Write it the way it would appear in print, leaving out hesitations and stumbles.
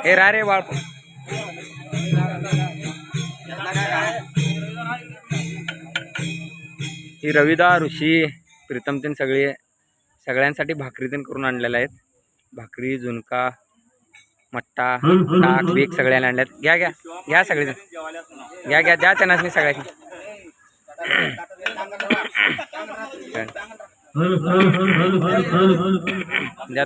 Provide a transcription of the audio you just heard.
हे रा रे बाळ ही रविदा ऋषी प्रीतम तीन सगळ्यांसाठी भाकरी तीन करून आणलेल्या आहेत. भाकरी झुणका मट्टा ताक बीक सगळ्यांना आणल्यात. घ्या घ्या घ्या सगळे घ्या घ्या द्या त्यांना मी सगळ्यांनी द्या.